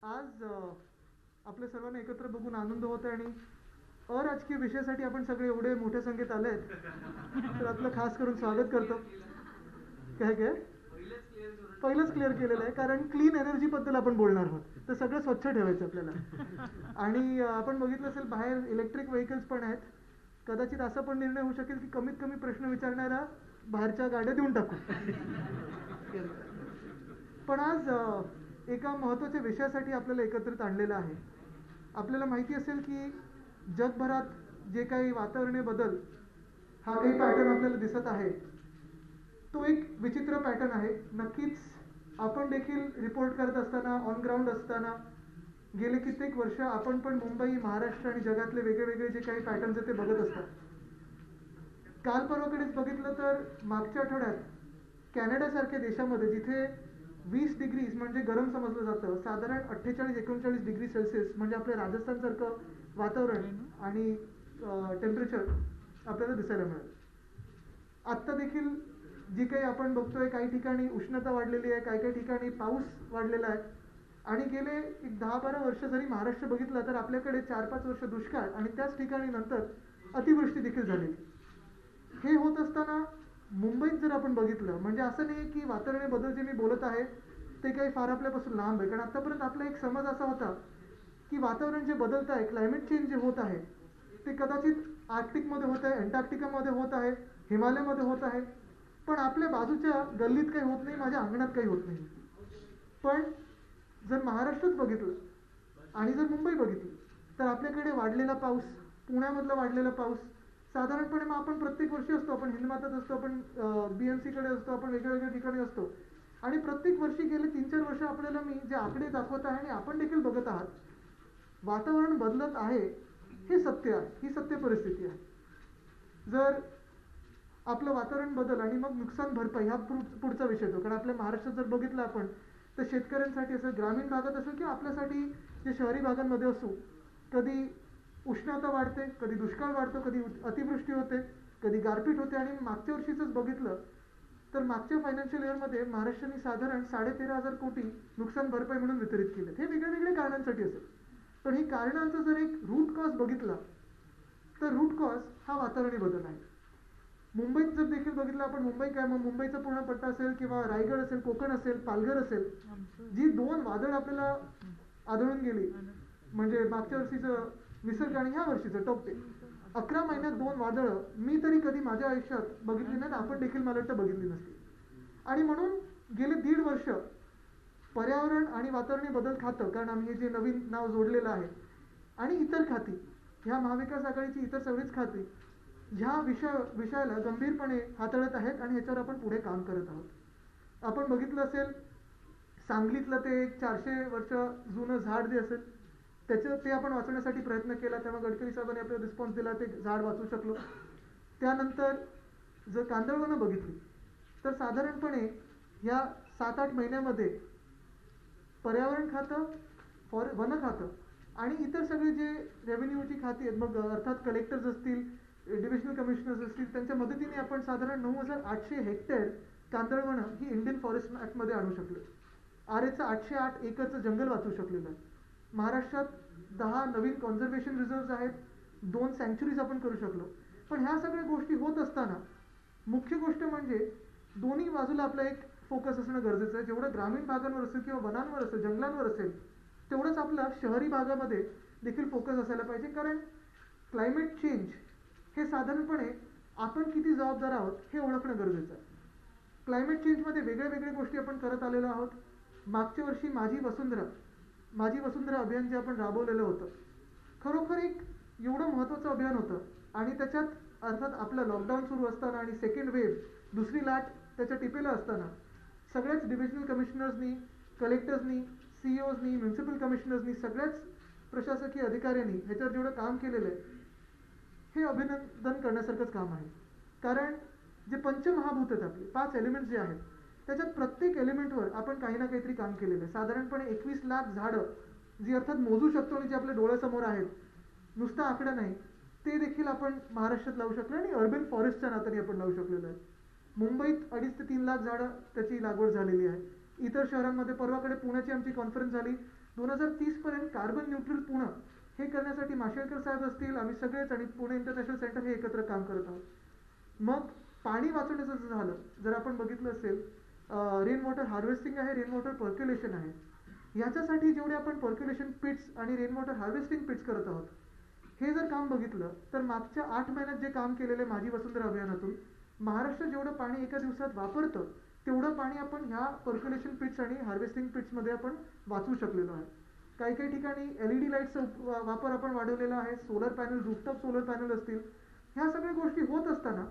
आज आपल्या सर्वांना एकत्र बघून आनंद होत आहे आणि अराजकीय विषयासाठी आपण सगळे एवढे मोठ्या संख्येत आले आहेत तर आपलं खास करून स्वागत करतो. काय काय पहिलंच क्लिअर केलेलं आहे कारण क्लीन एनर्जीबद्दल आपण बोलणार आहोत. तर सगळं स्वच्छ ठेवायचं आपल्याला. आणि आपण बघितलं असेल बाहेर इलेक्ट्रिक व्हेकल्स पण आहेत. कदाचित असा पण निर्णय होऊ शकेल की कमीत कमी प्रश्न विचारणाऱ्या बाहेरच्या गाड्या देऊन टाकू. पण आज एका महत्त्वाच्या विषयासाठी आपल्याला एकत्रित आणलेलं आहे. आपल्याला माहिती असेल की जगभरात जे काही वातावरणीय बदल हा काही पॅटर्न आपल्याला दिसत आहे तो एक विचित्र पॅटर्न आहे. नक्कीच आपण देखील रिपोर्ट करत असताना ऑन ग्राउंड असताना गेले कित्येक वर्ष आपण पण मुंबई, महाराष्ट्र आणि जगातले वेगळे वेगळे जे काही पॅटर्न्स आहेत ते बघत असतात. काल परवाकडेच बघितलं तर मागच्या आठवड्यात कॅनडासारख्या देशामध्ये जिथे 20 डिग्रीज म्हणजे गरम समजलं जातं, साधारण 48-39 डिग्री सेल्सिअस म्हणजे आपल्या राजस्थानसारखं वातावरण आणि टेम्परेचर आपल्याला दिसायला मिळेल. आत्ता देखील जी काही आपण बघतोय काही ठिकाणी उष्णता वाढलेली आहे, काही काही ठिकाणी पाऊस वाढलेला आहे. आणि गेले एक 10-12 वर्ष जरी महाराष्ट्र बघितला तर आपल्याकडे 4-5 वर्ष दुष्काळ आणि त्याच ठिकाणी नंतर अतिवृष्टी देखील झालेली. हे होत असताना मुंबईत जर आपण बघितलं म्हणजे असं नाही की वातावरणीय बदल जे मी बोलत आहे ते काही फार आपल्यापासून लांब आहे. कारण आतापर्यंत आपला एक समज असा होता की वातावरण जे बदलत आहे, क्लायमेट चेंज जे होत आहे ते कदाचित आर्क्टिकमध्ये होत आहे, अंटार्क्टिकामध्ये होत आहे, हिमालयामध्ये होत आहे. पण आपल्या बाजूच्या गल्लीत काही होत नाही, माझ्या अंगणात काही होत नाही. पण जर महाराष्ट्रात बघितलं आणि जर मुंबई बघितली तर आपल्याकडे वाढलेला पाऊस, पुण्यामधला वाढलेला पाऊस साधारणपणे मग आपण प्रत्येक वर्षी असतो, आपण हिंदमातात असतो, आपण BMCकडे असतो, आपण वेगळ्या वेगळ्या ठिकाणी असतो आणि प्रत्येक वर्षी गेले 3-4 वर्ष आपल्याला मी जे आकडे दाखवत आहे आणि आपण देखील बघत आहात वातावरण बदलत आहे. हे सत्य आहे, ही सत्य परिस्थिती आहे. जर आपलं वातावरण बदल आणि मग नुकसान भरपाई हा पुढचा विषय येतो. कारण आपल्या महाराष्ट्रात जर बघितलं आपण तर शेतकऱ्यांसाठी असेल, ग्रामीण भागात असेल किंवा आपल्यासाठी जे शहरी भागांमध्ये असू, कधी उष्णता वाढते, कधी दुष्काळ वाढतो, कधी अतिवृष्टी होते, कधी गारपीट होते. आणि मागच्या वर्षीच बघितलं तर मागच्या फायनान्शियल इयरमध्ये महाराष्ट्राने साधारण 13,500 कोटी नुकसान भरपाई म्हणून वितरित केले. हे वेगळ्या वेगळ्या कारणांसाठी असेल. पण ही कारणांचा जर एक रूट कॉज बघितला तर रूट कॉज हा वातावरणीय बदल आहे. मुंबईत जर देखील बघितलं आपण, मुंबई काय मग मुंबईचा पूर्ण पट्टा असेल किंवा रायगड असेल, कोकण असेल, पालघर असेल, जी 2 वादळ आपल्याला आढळून गेली म्हणजे मागच्या वर्षीचं निसर्ग आणि ह्या वर्षीचं टोपटे 11 महिन्यात 2 वादळं मी तरी कधी माझ्या आयुष्यात बघितली नाहीत, आपण देखील मला वाटतं बघितली नसती. आणि म्हणून गेले 1.5 वर्ष पर्यावरण आणि वातावरणीय बदल खातं, कारण आम्ही हे जे नवीन नाव जोडलेलं आहे, आणि इतर खाती, ह्या महाविकास आघाडीची इतर सगळीच खाती ह्या विषयाला गंभीरपणे हाताळत आहेत आणि ह्याच्यावर आपण पुढे काम करत आहोत. आपण बघितलं असेल सांगलीतलं ते एक 400 वर्ष जुनं झाड जे असेल ते आपण वाचवण्यासाठी प्रयत्न केला, तेव्हा गडकरी साहेबांनी आपल्याला रिस्पॉन्स दिला, ते झाड वाचू शकलो. त्यानंतर जर कांदळवनं बघितली तर साधारणपणे ह्या 7-8 महिन्यामध्ये पर्यावरण खातं, वन खातं आणि इतर सगळे जे रेव्हेन्यूची खाती आहेत, मग अर्थात कलेक्टर्स असतील, डिव्हिजनल कमिशनर्स असतील, त्यांच्या मदतीने आपण साधारण 9,800 हेक्टर कांदळवनं ही इंडियन फॉरेस्ट ॲक्टमध्ये आणू शकलो. आरेचं 808 एकरचं जंगल वाचू शकलेलं आहे. महाराष्ट्रात 10 नवीन कॉन्झर्वेशन रिझर्व्स आहेत, 2 सँक्च्युरीज आपण करू शकलो. पण ह्या सगळ्या गोष्टी होत असताना मुख्य गोष्ट म्हणजे दोन्ही बाजूला आपला एक फोकस असणं गरजेचं आहे. जेवढं ग्रामीण भागांवर असेल किंवा वनांवर असेल, जंगलांवर असेल, तेवढंच आपला शहरी भागामध्ये देखील फोकस असायला पाहिजे. कारण क्लायमेट चेंज हे साधारणपणे आपण किती जबाबदार आहोत हे ओळखणं गरजेचं आहे. क्लायमेट चेंजमध्ये वेगळ्या वेगळ्या गोष्टी आपण करत आलेलो आहोत. मागच्या वर्षी माझी वसुंधरा अभियान जे आपण राबवलेलं होतं, खरोखर एक एवढं महत्त्वाचं अभियान होतं. आणि त्याच्यात अर्थात आपलं लॉकडाऊन सुरू असताना आणि सेकंड वेव्ह, दुसरी लाट त्याच्या टिपेला असताना सगळ्याच डिव्हिजनल कमिशनर्सनी, कलेक्टर्सनी, CEOsनी, म्युन्सिपल कमिशनर्सनी, सगळ्याच प्रशासकीय अधिकाऱ्यांनी ह्याच्यावर जेवढं काम केलेलं आहे हे अभिनंदन करण्यासारखंच काम आहे. कारण जे पंचमहाभूत आहेत आपले 5 एलिमेंट्स जे आहेत त्याच्यात प्रत्येक एलिमेंटवर आपण काही ना काहीतरी काम केलेलं आहे. साधारणपणे 21 लाख झाडं जी अर्थात मोजू शकतो आणि जे आपल्या डोळ्यासमोर आहेत, नुसता आकडा नाही, ते देखील आपण महाराष्ट्रात लावू शकलो आणि अर्बन फॉरेस्टच्या नात्याने आपण लावू शकलेलं आहे. मुंबईत 2.5 ते 3 लाख झाडं त्याची लागवड झालेली आहे. इतर शहरांमध्ये परवाकडे पुण्याची आमची कॉन्फरन्स झाली 2030 पर्यंत कार्बन न्यूट्रल पुणे हे करण्यासाठी माशेलकर साहेब असतील, आम्ही सगळेच आणि पुणे इंटरनॅशनल सेंटर हे एकत्र काम करत आहोत. मग पाणी वाचवण्याचं जर झालं, जर आपण बघितलं असेल, रेन वॉटर हार्वेस्टिंग आहे, रेन वॉटर पर्क्युलेशन आहे. याच्यासाठी जेवढे आपण पर्क्युलेशन पिट्स आणि रेन वॉटर हार्वेस्टिंग पिट्स करत आहोत, हे जर काम बघितलं तर मागच्या 8 महिन्यात जे काम केलेले माझी वसुंधरा अभियानातून महाराष्ट्र जेवढं पाणी एका दिवसात वापरतं तेवढं पाणी आपण ह्या पर्क्युलेशन पिट्स आणि हार्वेस्टिंग पिट्समध्ये आपण वाचवू शकलेलो आहे. काही काही ठिकाणी LED लाईट्सचा वापर आपण वाढवलेला आहे, solar panel, rooftop solar panel असतील. ह्या सगळ्या गोष्टी होत असताना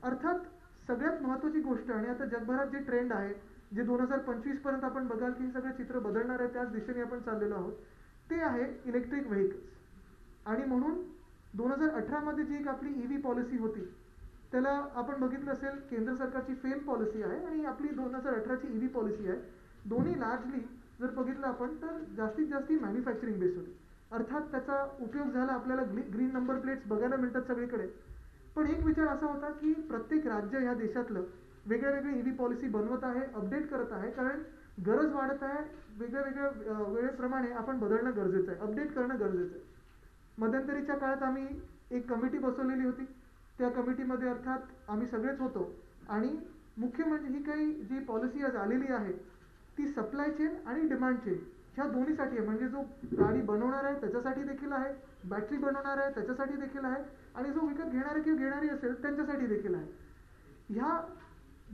अर्थात सगळ्यात महत्त्वाची गोष्ट, आणि आता जगभरात जे ट्रेंड आहे, जे 2025 पर्यंत आपण बघाल की हे सगळं चित्र बदलणार आहे, त्याच दिशेने आपण चाललेलो आहोत, ते आहे इलेक्ट्रिक व्हेकल्स. आणि म्हणून 2018 मध्ये जी एक आपली EV पॉलिसी होती, त्याला आपण बघितलं असेल, केंद्र सरकारची फेम पॉलिसी आहे आणि आपली 2018ची EV पॉलिसी आहे. दोन्ही लार्जली जर बघितलं आपण तर जास्तीत जास्त मॅन्युफॅक्चरिंग बेस होती. अर्थात त्याचा उपयोग झाला, आपल्याला ग्रीन नंबर प्लेट्स बघायला मिळतात सगळीकडे. पण एक विचार असा होता की प्रत्येक राज्य ह्या देशातलं वेगळ्या वेगळी EV पॉलिसी बनवत आहे, अपडेट करत आहे, कारण गरज वाढत आहे. वेगळ्या वेगळ्या वेळेप्रमाणे आपण बदलणं गरजेचं आहे, अपडेट करणं गरजेचं आहे. मध्यंतरीच्या काळात आम्ही एक कमिटी बसवलेली होती. त्या कमिटीमध्ये अर्थात आम्ही सगळेच होतो, आणि मुख्य म्हणजे ही काही जी पॉलिसी आज आलेली आहे ती सप्लाय चेन आणि डिमांड चेन ह्या दोन्हीसाठी आहे. म्हणजे जो गाडी बनवणार आहे त्याच्यासाठी देखील आहे, बॅटरी बनवणार आहे त्याच्यासाठी देखील आहे, आणि जो विकत घेणारा किंवा घेणारी असेल त्यांच्यासाठी देखील आहे. ह्या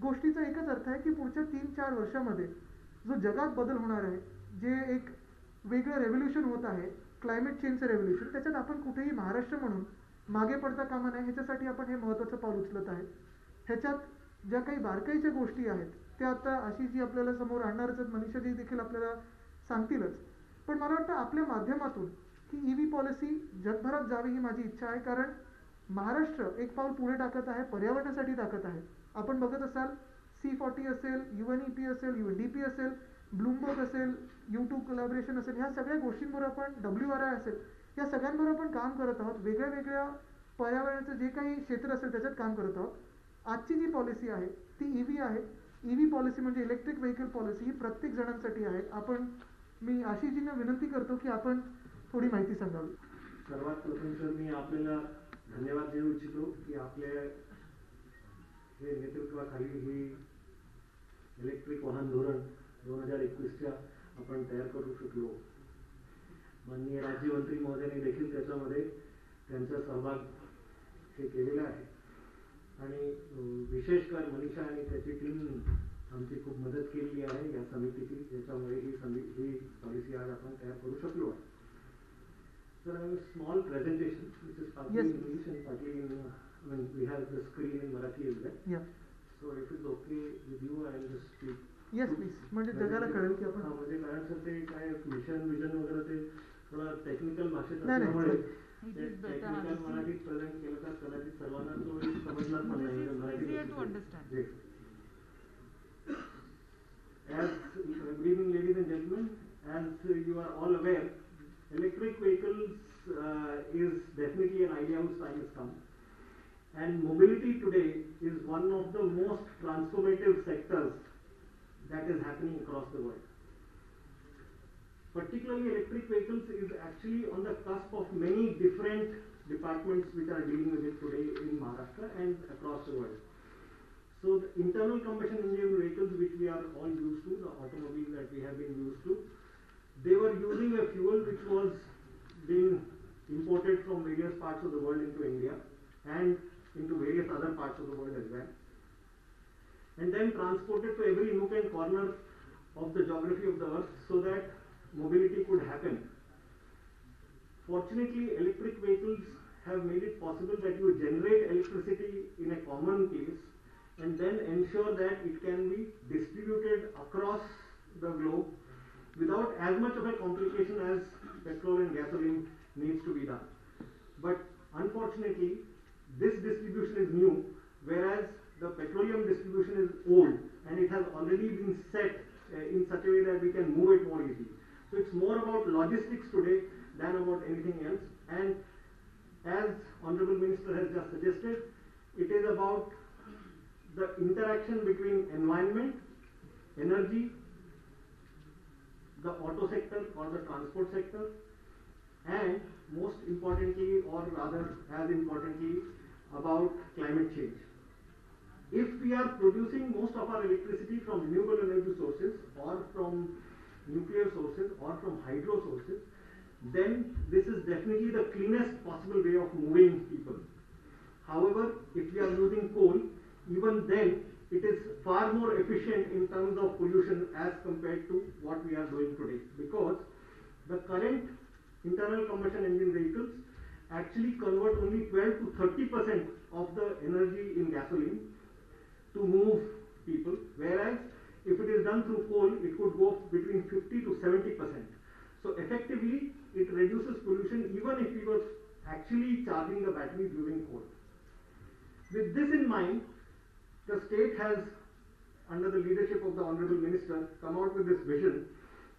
गोष्टीचा एकच अर्थ आहे की पुढच्या 3-4 वर्षामध्ये जो जगात बदल होणार आहे, जे एक वेगळं रेव्होल्युशन होत आहे, क्लायमेट चेंजचं रेव्होल्युशन, त्याच्यात आपण कुठेही महाराष्ट्र म्हणून मागे पडता कामा नये. ह्याच्यासाठी आपण हे महत्त्वाचं पाऊल उचलत आहे. ह्याच्यात ज्या काही बारकाईच्या गोष्टी आहेत त्या आता अशी जी आपल्याला समोर आणणारच आहेत, मनीषाजी देखील आपल्याला सांगतीलच. पण मला वाटतं आपल्या माध्यमातून ही EV पॉलिसी जगभरात जावी ही माझी इच्छा आहे, कारण महाराष्ट्र एक पाऊल पुढे टाकत आहे, पर्यावरणासाठी टाकत आहे. आपण बघत असाल, C40 असेल, UNEP असेल, UNDP असेल, ब्लूमबर्ग असेल, U2 कोलॅबोरेशन असेल, ह्या सगळ्या गोष्टींवर आपण, WRI असेल, या सगळ्यांवर आपण काम करत आहोत. वेगळ्या वेगळ्या पर्यावरणाचं जे काही क्षेत्र असेल त्याच्यात काम करत आहोत. आजची जी पॉलिसी आहे ती EV आहे. EV पॉलिसी म्हणजे इलेक्ट्रिक व्हेकल पॉलिसी, ही प्रत्येक जणांसाठी आहे. मी आशिषजींना विनंती करतो की आपण थोडी माहिती सांगावी. सर्वात प्रथम तर मी आपल्याला धन्यवाद देऊ इच्छितो की आपल्या हे नेतृत्वाखाली ही इलेक्ट्रिक वाहन धोरण 2021च्या आपण तयार करू शकलो. माननीय राज्यमंत्री महोदयांनी देखील त्याच्यामध्ये त्यांचा सहभाग हे केलेला आहे, आणि विशेषकर मनीषा आणि त्याची टीम आमची खूप मदत केलेली आहे या समितीची, ज्याच्यामुळे ही पॉलिसी आज आपण तयार करू शकलो आहे. तर small presentation which is partly in English and partly in we have the screen in Marathi as well. Yeah. So if it's okay with you, I will just speak. Yes please. म्हणजे जगाला कळेल की आपण म्हणजे कारण sir ते काय mission vision वगैरे ते थोडा टेक्निकल भाषेत असल्यामुळे टेक्निकल मराठीत प्रेझेंट केलं तर कदाचित सर्वांना तो समजणार पण नाही Marathi. As good evening ladies and gentlemen, as you are all aware, electric vehicles is definitely an idea whose time has come, and mobility today is one of the most transformative sectors that is happening across the world. Particularly electric vehicles is actually on the cusp of many different departments which are dealing with it today in Maharashtra and across the world. So the internal combustion engine vehicles which we are all used to, the automobiles that we have been used to, they were using a fuel which was being imported from various parts of the world into India and into various other parts of the world as well, and then transported to every nook and corner of the geography of the earth so that mobility could happen. Fortunately, electric vehicles have made it possible that you generate electricity in a common place and then ensure that it can be distributed across the globe without as much of a complication as petrol and gasoline needs to be done. But unfortunately, this distribution is new, whereas the petroleum distribution is old and it has already been set in such a way that we can move it more easily. So it's more about logistics today than about anything else. And as Honorable Minister has just suggested, it is about the interaction between environment, energy, the auto sector or the transport sector, and most importantly, or rather as importantly, about climate change. If we are producing most of our electricity from renewable energy sources or from nuclear sources or from hydro sources, then this is definitely the cleanest possible way of moving people. However, if we are using coal, even then it is far more efficient in terms of pollution as compared to what we are doing today, because the current internal combustion engine vehicles actually convert only 12 to 30% of the energy in gasoline to move people, whereas if it is done through coal, it could go between 50 to 70%. So effectively, it reduces pollution even if we were actually charging the batteries using coal. With this in mind, the state has, under the leadership of the Honorable Minister, come out with this vision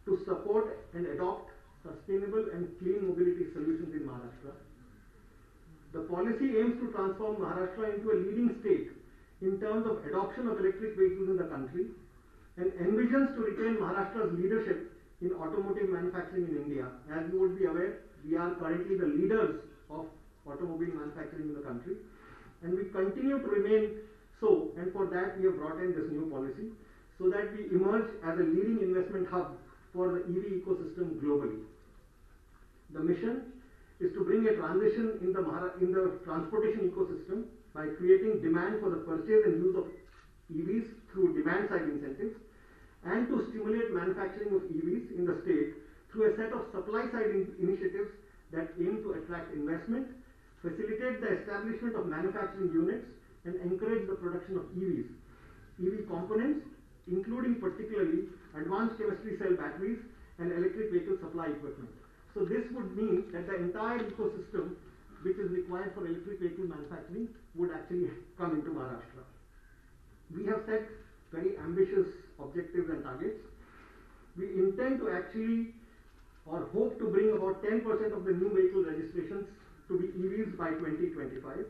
to support and adopt sustainable and clean mobility solutions in Maharashtra. The policy aims to transform Maharashtra into a leading state in terms of adoption of electric vehicles in the country, and envisions to retain Maharashtra's leadership in automotive manufacturing in India. As you would be aware, we are currently the leaders of automobile manufacturing in the country, and we continue to remain so, and for that we have brought in this new policy so that we emerge as a leading investment hub for the EV ecosystem globally. The mission is to bring a transition in the transportation ecosystem by creating demand for the purchase and use of EVs through demand side incentives, and to stimulate manufacturing of EVs in the state through a set of supply side initiatives that aim to attract investment, facilitate the establishment of manufacturing units, and encourage the production of EVs, EV components, including particularly advanced chemistry cell batteries and electric vehicle supply equipment. So this would mean that the entire ecosystem which is required for electric vehicle manufacturing would actually come into Maharashtra. We have set very ambitious objectives and targets. We intend to actually, or hope to bring about 10% of the new vehicle registrations to be EVs by 2025.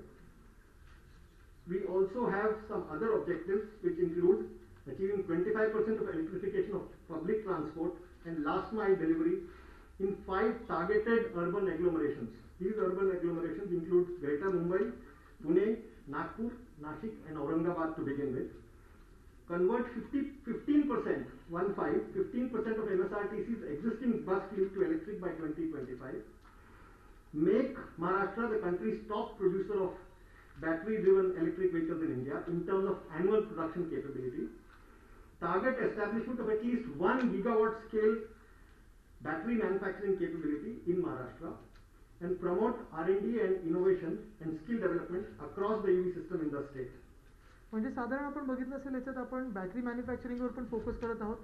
We also have some other objectives which include achieving 25% of electrification of public transport and last mile delivery in 5 targeted urban agglomerations. These urban agglomerations include Greater Mumbai, Pune, Nagpur, Nashik and Aurangabad to begin with. Convert 15% of MSRTC's existing bus fleet to electric by 2025. Make Maharashtra the country's top producer of battery-driven electric vehicles in India in terms of annual production capability. Target establishment of at least 1 gigawatt scale battery manufacturing capability in Maharashtra, and promote R&D and innovation and skill development across the EV system in the state. म्हणजे साधारण आपण बघितलं असेल याच्यात आपण battery मॅन्युफॅक्चरिंगवर पण focus करत आहोत.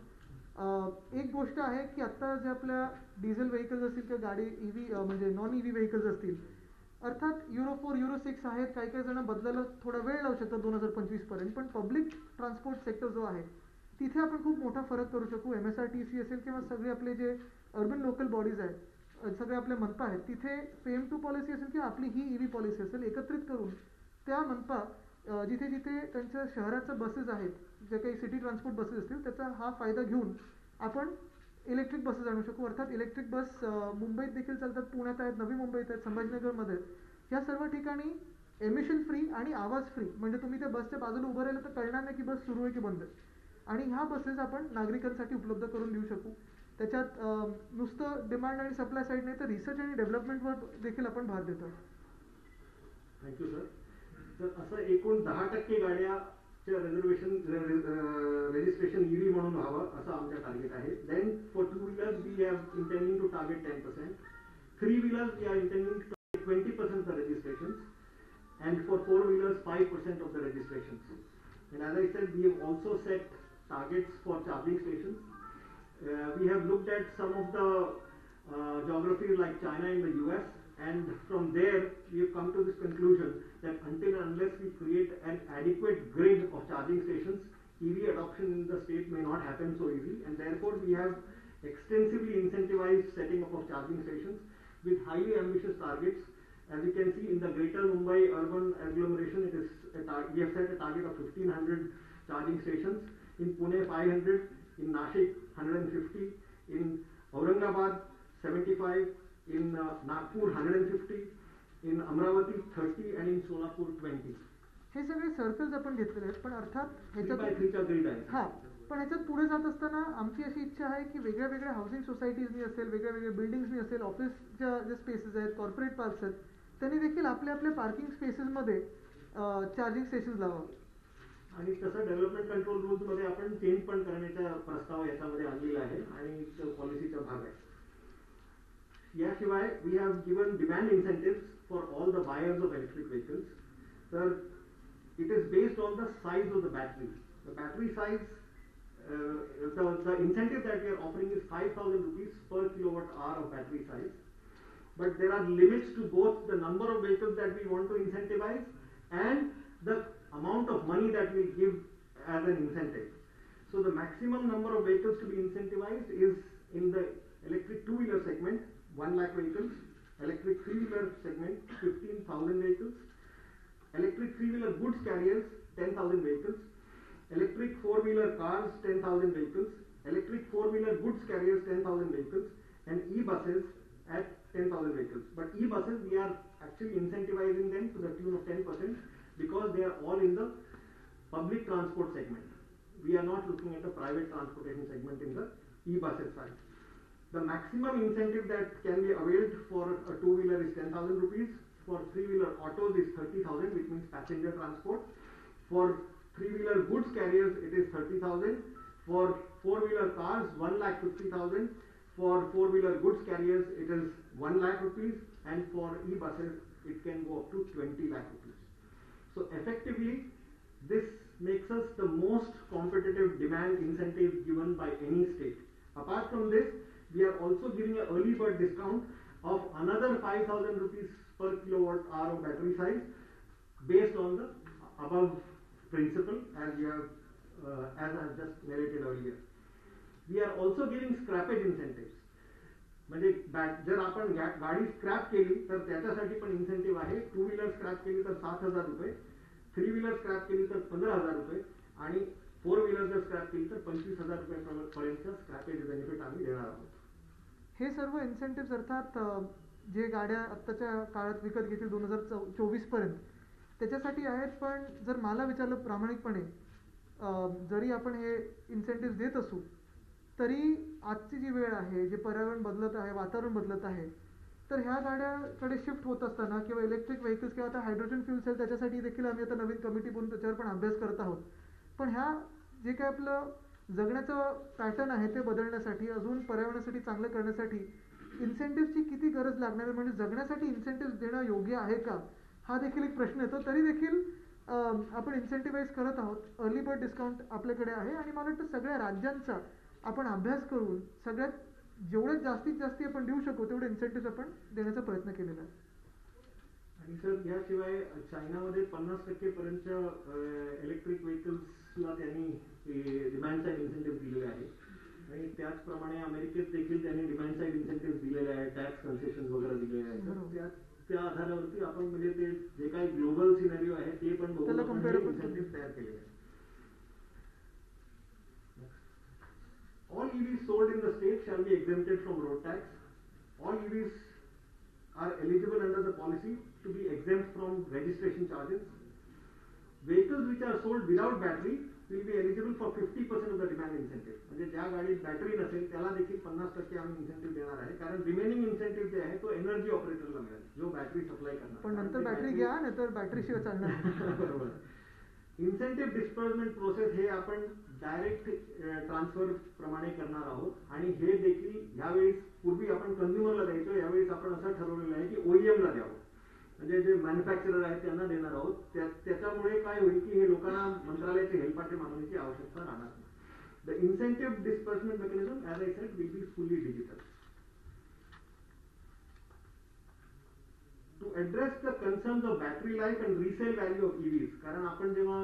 एक गोष्ट आहे की आत्ता जे आपल्या डिझेल व्हेकल्स असतील किंवा गाडी EV म्हणजे नॉन EV व्हेकल्स असतील, अर्थात Euro 4, Euro 6 आहेत, काही काही जण बदलायला थोडा वेळ लावू शकतात 2025 पर्यंत, पण पब्लिक ट्रान्सपोर्ट सेक्टर जो आहे तिथे आपण खूप मोठा फरक करू शकू. MSRTC असेल किंवा सगळे आपले जे अर्बन लोकल बॉडीज आहेत, सगळे आपले मनपा आहेत, तिथे FAME 2 पॉलिसी असेल किंवा आपली ही EV पॉलिसी असेल, एकत्रित करून त्या मनपा जिथे जिथे त्यांच्या शहराच्या बसेस आहेत, जे काही सिटी ट्रान्सपोर्ट बसेस असतील, त्याचा हा फायदा घेऊन आपण इलेक्ट्रिक बसेस आणू शकू. अर्थात इलेक्ट्रिक बस मुंबईत देखील चालतात, पुण्यात आहेत, नवी मुंबईत आहेत, संभाजीनगरमध्ये. ह्या सर्व ठिकाणी एमिशन फ्री आणि आवाज फ्री, म्हणजे तुम्ही त्या बसच्या बाजूला उभं राहिलं तर कळणार नाही की बस सुरू आहे की बंद आहे. आणि ह्या बसेस आपण नागरिकांसाठी उपलब्ध करून देऊ शकू. त्याच्यात नुसतं डिमांड आणि सप्लाय साईड नाही तर रिसर्च आणि डेव्हलपमेंटवर देखील आपण भर देतो. Thank you sir. तर असं एकूण 10% गाड्याच्या रजिस्ट्रेशन EV म्हणून व्हावं असं आमचं टार्गेट आहे. Then for 2 wheelers we have intending to target 10%. 3 wheelers we are intending to target 20% of the registrations, and for 4 wheelers 5% of the registrations. And as I said, we have also set targets for charging stations. We have looked at some of the geographies like China and the US, and from there we have come to this conclusion that until and unless we create an adequate grid of charging stations, EV adoption in the state may not happen so easy, and therefore we have extensively incentivized setting up of charging stations with highly ambitious targets. As you can see, in the Greater Mumbai urban agglomeration, we have set a target of 1500 charging stations. In Pune 500, in Nashik 150, in Aurangabad 75, in Nagpur 150, in Amravati 30 and in Solapur 20. हे सगळे circles आपण घेतलेले आहेत, पण अर्थात 3 by 3 च्या grid आहे. हां, पण ह्याच्यात पुढे जात असताना आमची अशी इच्छा आहे की वेगळ्या वेगळ्या हाऊसिंग सोसायटीजनी असेल, वेगळ्या वेगळ्या बिल्डिंग्सनी असेल, ऑफिसच्या जे स्पेसेस आहेत, कॉर्पोरेट पार्क्स आहेत, त्यांनी देखील आपल्या आपल्या पार्किंग स्पेसेसमध्ये चार्जिंग स्टेशन्स लावावं. आणि तसं डेव्हलपमेंट कंट्रोल रूल्स मध्ये आपण चेंज पण करण्याचा प्रस्ताव याच्यामध्ये आणलेला आहे आणि पॉलिसीचा भाग आहे. याशिवाय we have given demand incentives for all the buyers of electric vehicles. तर it is based on the size of the battery. The battery size, the incentive that we are offering is 5,000 rupees per kilowatt hour of battery size. But there are limits to both the number of vehicles that we want to incentivize and the amount of money that we give as an incentive. So the maximum number of vehicles to be incentivized is in the electric two-wheeler segment, 1 lakh vehicles, electric three-wheeler segment, 15,000 vehicles, electric three-wheeler goods carriers 10,000 vehicles, electric four-wheeler cars 10,000 vehicles, electric four-wheeler goods carriers 10,000 vehicles, and e-buses at 10,000 vehicles. But e-buses we are actually incentivizing them to the tune of 10% because they are all in the public transport segment. We are not looking at the private transportation segment in the e-buses side. The maximum incentive that can be availed for a two-wheeler is 10,000 rupees. For three-wheeler autos is 30,000, which means passenger transport. For three-wheeler goods carriers it is 30,000. For four-wheeler cars 1,50,000. For four-wheeler goods carriers it is 1 lakh rupees, and for e-buses it can go up to 20 lakh rupees. So effectively this makes us the most competitive demand incentive given by any state. Apart from this, we are also giving an early bird discount of another 5,000 rupees per kilowatt hour of battery size based on the above principle as we have as I just narrated earlier. We are also giving scrappage incentives. म्हणजे जर आपण गाडी scrap केली तर त्याच्यासाठी पण incentive आहे. Two wheeler scrap केली तर 7,000 रुपये, थ्री व्हीलर स्क्रॅप केली तर 15,000 रुपये आणि फोर व्हीलर जर स्क्रॅप केली तर 25,000 रुपयांपर्यंत स्क्रॅपेज बेनिफिट आम्ही देणार आहोत. हे सर्व इन्सेंटिव्ह अर्थात जे गाड्या आत्ताच्या काळात विकत घेतील 2024 पर्यंत त्याच्यासाठी आहेत. पण जर मला विचारलं प्रामाणिकपणे, जरी आपण हे इन्सेंटिव्ह देत असू तरी आजची जी वेळ आहे, जे पर्यावरण बदलत आहे, वातावरण बदलत आहे, तर ह्या गाड्याकडे शिफ्ट होत असताना किंवा इलेक्ट्रिक व्हेकल्स किंवा आता हायड्रोजन फ्यूल सेल त्याच्यासाठी देखील आम्ही आता नवीन कमिटी बनवून त्याच्यावर पण अभ्यास करत आहोत. पण ह्या जे काय आपलं जगण्याचं पॅटर्न आहे ते बदलण्यासाठी, अजून पर्यावरणासाठी चांगलं करण्यासाठी इन्सेंटिव्हची किती गरज लागणार आहे, म्हणजे जगण्यासाठी इन्सेंटिव्ह देणं योग्य आहे का, हा देखील एक प्रश्न येतो. तरी देखील आपण इन्सेंटिव्हाइज करत आहोत. अर्ली बर्ड डिस्काउंट आपल्याकडे आहे आणि मला वाटतं सगळ्या राज्यांचा आपण अभ्यास करून सगळ्यात जेवढ्यात जास्तीत जास्त आपण देऊ शकू तेवढे इन्सेंटिव्ह आपण देण्याचा प्रयत्न केलेला आहे. आणि सर याशिवाय चायनामध्ये 50% पर्यंतच्या इलेक्ट्रिक व्हेकल्सला त्यांनी डिमांड साईड इन्सेंटिव्ह दिलेले आहे आणि त्याचप्रमाणे अमेरिकेत देखील त्यांनी डिमांड साईड इन्सेंटिव्ह दिलेले आहेत, टॅक्स कन्सेशन वगैरे दिलेले आहेत. त्या आधारावरती आपण म्हणजे ते जे काही ग्लोबल सिनेरिओ आहे ते पण बघून इन्सेंटिव्ह तयार केलेले आहेत. All EVs sold in the state shall be exempted from road tax. All EVs are eligible under the policy to be exempt from registration charges. Vehicles which are sold without battery will be eligible for 50% of the demand incentive. म्हणजे ज्या गाडीत battery नसेल त्याला देखील 50% आम्ही incentive देणार आहे, कारण रिमेनिंग इन्सेंटिव्ह जे आहे तो एनर्जी ऑपरेटरला मिळेल जो बॅटरी सप्लाय करणार. पण नंतर बॅटरी घ्या नाही तर बॅटरी शिवाय चालणार. बरोबर. इन्सेंटिव्ह डिस्बर्समेंट प्रोसेस हे आपण डायरेक्ट ट्रान्सफर प्रमाणे करणार आहोत आणि हे देखील यावेळी पूर्वी आपण कंझ्युमरला द्यायचो, यावेळी आपण असं ठरवलेलं आहे की OEM ला द्यावं, म्हणजे जे मॅन्युफॅक्चरर आहेत त्यांना देणार आहोत. त्याच्यामुळे काय होईल की हे लोकांना मंत्रालयाचे हेलपाटे मागण्याची आवश्यकता राहणार नाही. The incentive disbursement mechanism as I said will be fully digital. To address the concerns of battery life and resale value of EVs, कारण आपण जेव्हा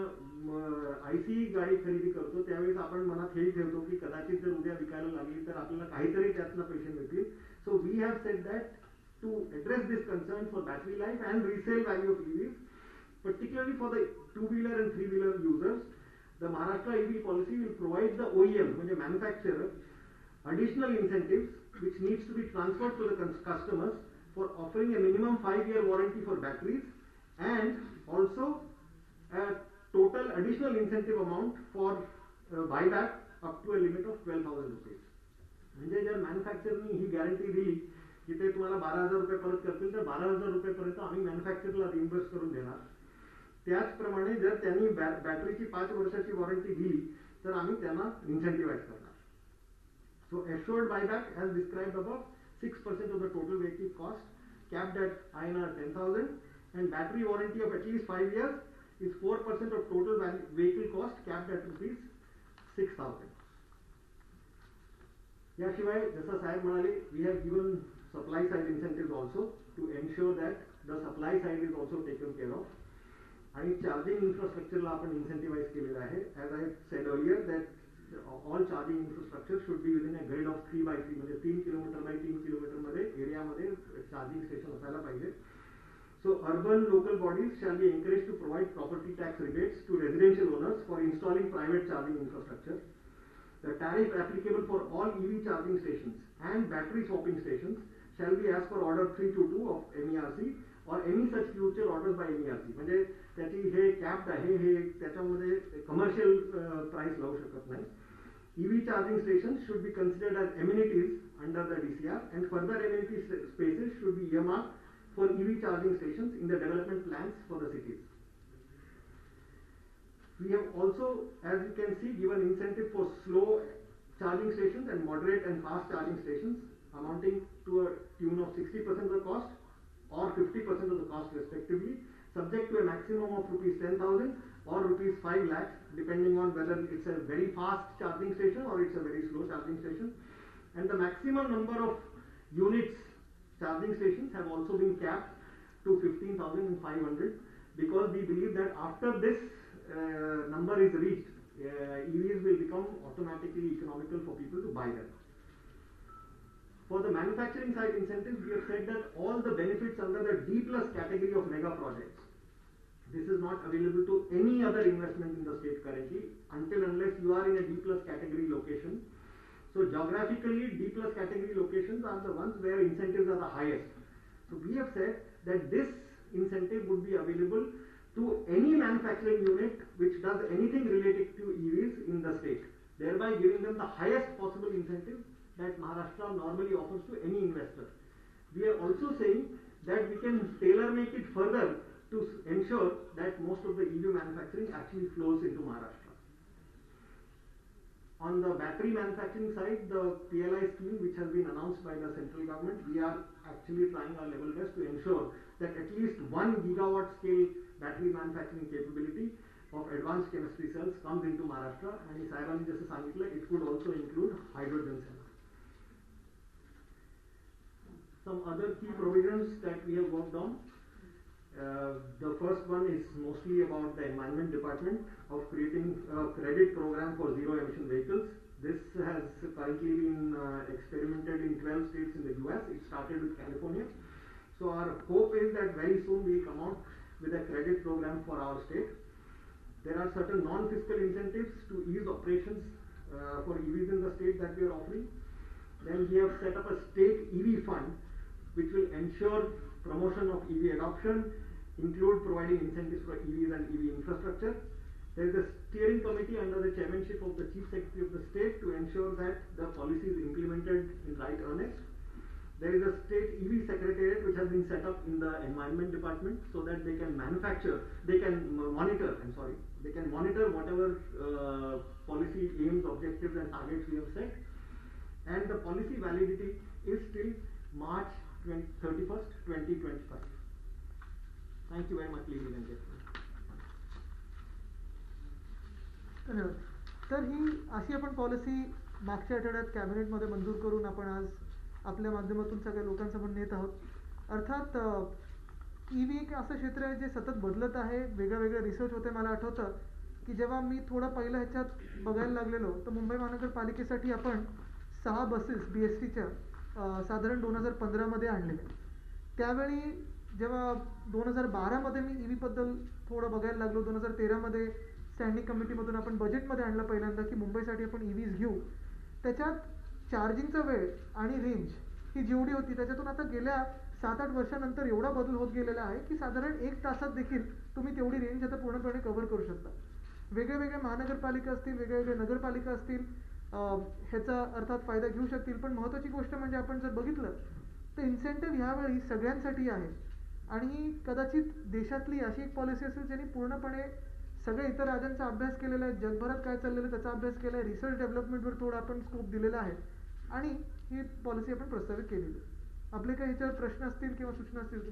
ICE गाडी खरेदी करतो त्यावेळेस आपण मनात हेही ठेवतो की कदाचित जर उद्या विकायला लागली तर आपल्याला काहीतरी त्यातनं पैसे मिळतील. So we have said that to address this concern for battery life and resale value of EVs, particularly for the two-wheeler and three-wheeler users, the Maharashtra EV policy will provide the OEM, म्हणजे manufacturer, additional incentives which needs to be transferred to the customers for offering a minimum 5-year warranty for batteries, and also a total additional incentive amount for buyback up to a limit of 12,000 rupees. म्हणजे जर मॅन्युफॅक्चरनी ही guarantee दिली की ते तुम्हाला 12,000 रुपये परत करतील, तर 12,000 रुपयेपर्यंत आम्ही मॅन्युफॅक्चरला रिइम्बर्स करून देणार. त्याचप्रमाणे जर त्यांनी बॅटरीची 5 वर्षाची वॉरंटी दिली तर आम्ही त्यांना इन्सेंटिव्हाइज करणार. So assured buyback as described above, 6% of the total vehicle cost capped at INR 10,000, and battery warranty of at least 5 years is 4% of total vehicle cost capped at rupees 6,000. याशिवाय जसं साहेब म्हणाले, we have given supply side incentives also to ensure that the supply side is also taken care of. आणि charging इन्फ्रास्ट्रक्चरला आपण इन्सेंटिव्हाइज केलेलं आहे. As I said earlier that all charging infrastructure should be within a grid of 3x3, म्हणजे 3 kilometre bye 3 kilometre मध्ये एरियामध्ये charging station असायला पाहिजे. So urban local bodies shall be encouraged to provide property tax rebates to residential owners for installing private charging infrastructure. The tariff applicable for all EV charging stations and battery swapping stations shall be as per order 322 of MERC or any such future orders by MERC. म्हणजे त्याची हे कॅप्ड आहे, हे त्याच्यामध्ये commercial price लावू शकत नाही. EV charging stations should be considered as amenities under the DCR, and further amenity spaces should be earmarked for EV charging stations in the development plans for the cities. We have also, as you can see, given incentive for slow charging stations and moderate and fast charging stations amounting to a tune of 60% of the cost or 50% of the cost respectively, subject to a maximum of rupees 10,000 or rupees 5 lakhs, depending on whether it's a very fast charging station or it's a very slow charging station. And the maximum number of units charging stations have also been capped to 15,500, because we believe that after this number is reached, EVs will become automatically economical for people to buy them. For the manufacturing side incentives, we have said that all the benefits under the D+ category of mega projects, this is not available to any other investment in the state currently until unless you are in a D+ category location. So geographically, D+ category locations are the ones where incentives are the highest. So we have said that this incentive would be available to any manufacturing unit which does anything related to EVs in the state, thereby giving them the highest possible incentive that Maharashtra normally offers to any investor. We are also saying that we can tailor make it further to ensure that most of the EV manufacturing actually flows into Maharashtra. On the battery manufacturing side, the PLI scheme which has been announced by the central government, we are actually trying our level best to ensure that at least 1 gigawatt scale battery manufacturing capability of advanced chemistry cells comes into Maharashtra, and साहेबांनी जसं सांगितलं, it could also include hydrogen cells. Some other key provisions that we have worked on. The first one is mostly about the Environment Department of creating a credit program for zero emission vehicles. This has currently been experimented in 12 states in the US. It started with California. So our hope is that very soon we come out with a credit program for our state. There are certain non-fiscal incentives to ease operations for EVs in the state that we are offering. Then we have set up a state EV fund which will ensure promotion of EV adoption, include providing incentives for EVs and EV infrastructure. There is a steering committee under the chairmanship of the Chief Secretary of the state to ensure that the policy is implemented in right earnest. There is a state EV secretariat which has been set up in the Environment Department so that they can monitor whatever policy aims, objectives and targets we have set. And the policy validity is till March 31st, 2025. Thank you very much, ladies and gentlemen. धन्यवाद. तर ही अशी आपण policy मागच्या आठवड्यात कॅबिनेटमध्ये मंजूर करून आपण आज आपल्या माध्यमातून सगळ्या लोकांसमोर नेत आहोत. अर्थात EV एक असं क्षेत्र आहे जे सतत बदलत आहे, वेगळं वेगळं रिसर्च होते. मला आठवतं की जेव्हा मी थोडं पहिलं ह्याच्यात बघायला लागलेलो तर मुंबई महानगरपालिकेसाठी आपण 6 बसेस BSTच्या साधारण 2015 मध्ये आणलेल्या. त्यावेळी जेव्हा 2012 मध्ये मी EV बद्दल थोडं बघायला लागलो, 2013 मध्ये स्टँडिंग कमिटीमधून आपण बजेटमध्ये आणलं पहिल्यांदा की मुंबईसाठी आपण EVs घेऊ. त्याच्यात चार्जिंगचा वेळ आणि रेंज ही जेवढी होती त्याच्यातून आता गेल्या 7-8 वर्षानंतर एवढा बदल होत गेलेला आहे की साधारण 1 तासात देखील तुम्ही तेवढी रेंज आता पूर्णपणे कव्हर करू शकता. वेगळ्या महानगरपालिका असतील, वेगळ्या नगरपालिका असतील, ह्याचा अर्थात फायदा घेऊ शकतील. पण महत्त्वाची गोष्ट म्हणजे आपण जर बघितलं तर इन्सेंटिव्ह ह्यावेळी सगळ्यांसाठी आहे आणि कदाचित देशातली अशी एक पॉलिसी असेल ज्यांनी पूर्णपणे सगळ्या इतर राज्यांचा अभ्यास केलेला आहे, जगभरात काय चाललेलं आहे त्याचा अभ्यास केला आहे, रिसर्च डेव्हलपमेंटवर थोडा आपण स्कोप दिलेला आहे आणि ही पॉलिसी आपण प्रस्तावित केलेली आहे. आपले काही ह्याच्यावर प्रश्न असतील किंवा सूचना असतील तर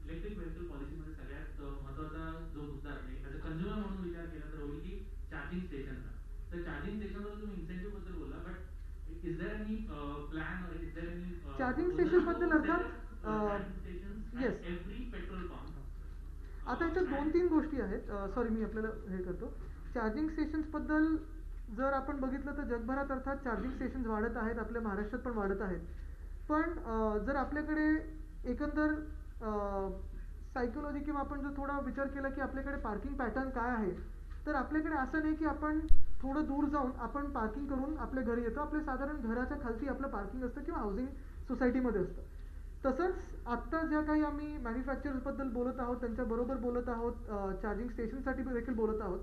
इलेक्ट्रिक व्हेकल पॉलिसीमध्ये सगळ्यात महत्त्वाचा जो मुद्दा आहे एखादा कंझ्युमर म्हणून विचार केला तर होईल की चार्जिंग स्टेशनचा. तर चार्जिंग स्टेशनवर तुम्ही इन्सेंटिव्ह बद्दल बोलला, but is there any plan or is there any charging station बद्दल अर्थात येस एव्हरी पेट्रोल पंप. आता याच्यात 2-3 गोष्टी आहेत. सॉरी मी आपल्याला हे करतो. चार्जिंग स्टेशन्स बद्दल जर आपण बघितलं तर जगभरात अर्थात चार्जिंग स्टेशन्स वाढत आहेत, आपल्या महाराष्ट्रात पण वाढत आहेत. पण जर आपल्याकडे एकंदर सायकोलॉजी किंवा आपण जर थोडा विचार केला की आपल्याकडे पार्किंग पॅटर्न काय आहे, तर आपल्याकडे असं नाही की आपण थोडं दूर जाऊन आपण पार्किंग करून आपल्या घरी येतो. आपल्या साधारण घराच्या खालती आपलं पार्किंग असतं किंवा हाऊसिंग सोसायटीमध्ये असतं. तसंच आत्ता ज्या काही आम्ही मॅन्युफॅक्चरर्सबद्दल बोलत आहोत त्यांच्याबरोबर बोलत आहोत, चार्जिंग स्टेशनसाठी देखील बोलत आहोत.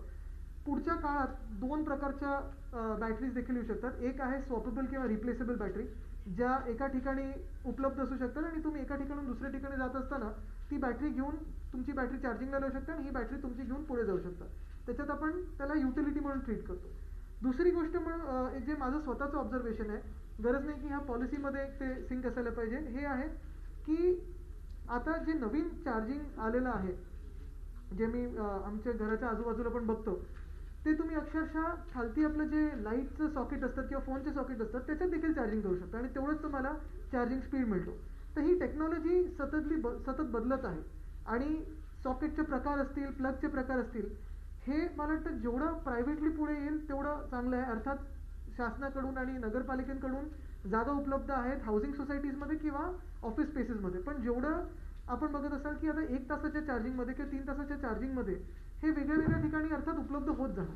पुढच्या काळात 2 प्रकारच्या बॅटरीज देखील येऊ शकतात. एक आहे स्वॅपेबल किंवा रिप्लेसेबल बॅटरी, ज्या एका ठिकाणी उपलब्ध असू शकतात आणि तुम्ही एका ठिकाणून दुसऱ्या ठिकाणी जात असताना ती बॅटरी घेऊन तुमची बॅटरी चार्जिंगला लावू शकता आणि ही बॅटरी तुमची घेऊन पुढे जाऊ शकता. त्याच्यात आपण त्याला युटिलिटी म्हणून ट्रीट करतो. दुसरी गोष्ट म्हणून जे माझं स्वतःचं ऑब्झर्वेशन आहे, गरज नाही की ह्या पॉलिसीमध्ये ते सिंक असायला पाहिजे, हे आहे की आता जे नवीन चार्जिंग आलेलं आहे, जे मी आमच्या घराच्या आजूबाजूला पण बघतो, ते तुम्ही अक्षरशः खालती आपलं जे लाईटचं सॉकेट असतात किंवा फोनचे सॉकेट असतात त्याच्यात देखील चार्जिंग करू शकता आणि तेवढंच तुम्हाला चार्जिंग स्पीड मिळतो. तर ही टेक्नॉलॉजी सतत बदलत आहे आणि सॉकेटचे प्रकार असतील, प्लगचे प्रकार असतील, हे मला वाटतं जेवढं प्रायव्हेटली पुढे येईल तेवढं चांगलं आहे. अर्थात शासनाकडून आणि नगरपालिकेकडून जागा उपलब्ध आहेत हाऊसिंग सोसायटीजमध्ये किंवा ऑफिस स्पेसेसमध्ये. पण जेवढं आपण बघत असाल की आता 1 तासाच्या चार्जिंगमध्ये किंवा 3 तासाच्या चार्जिंगमध्ये हे वेगळ्या ठिकाणी अर्थात उपलब्ध होत जाणार.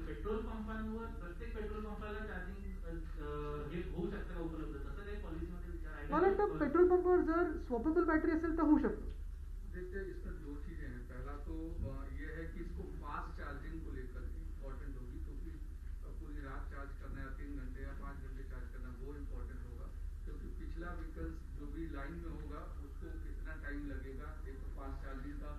पेट्रोल पंपांवर प्रत्येक पेट्रोल पंपाला चार्जिंग हे होऊ शकतं का उपलब्ध, तसं काही पॉलिसीमध्ये विचार आहे? मला वाटतं पेट्रोल पंपावर जर स्वॅपेबल बॅटरी असेल तर होऊ शकतो. देखिए इसमें 2 चीजें हैं. पहला तो ये है कि इसको फास्ट चार्जिंग को लेकर इम्पोर्टेंट होगी, क्योंकि पूरी रात चार्ज करना या 3 घंटे या 5 घंटे चार्ज करना वो इम्पोर्टेंट होगा. क्योंकि पिछला व्हीकल्स जो भी लाइन में होगा उसको कितना टाइम लगेगा, एक तो फास्ट चार्जिंग का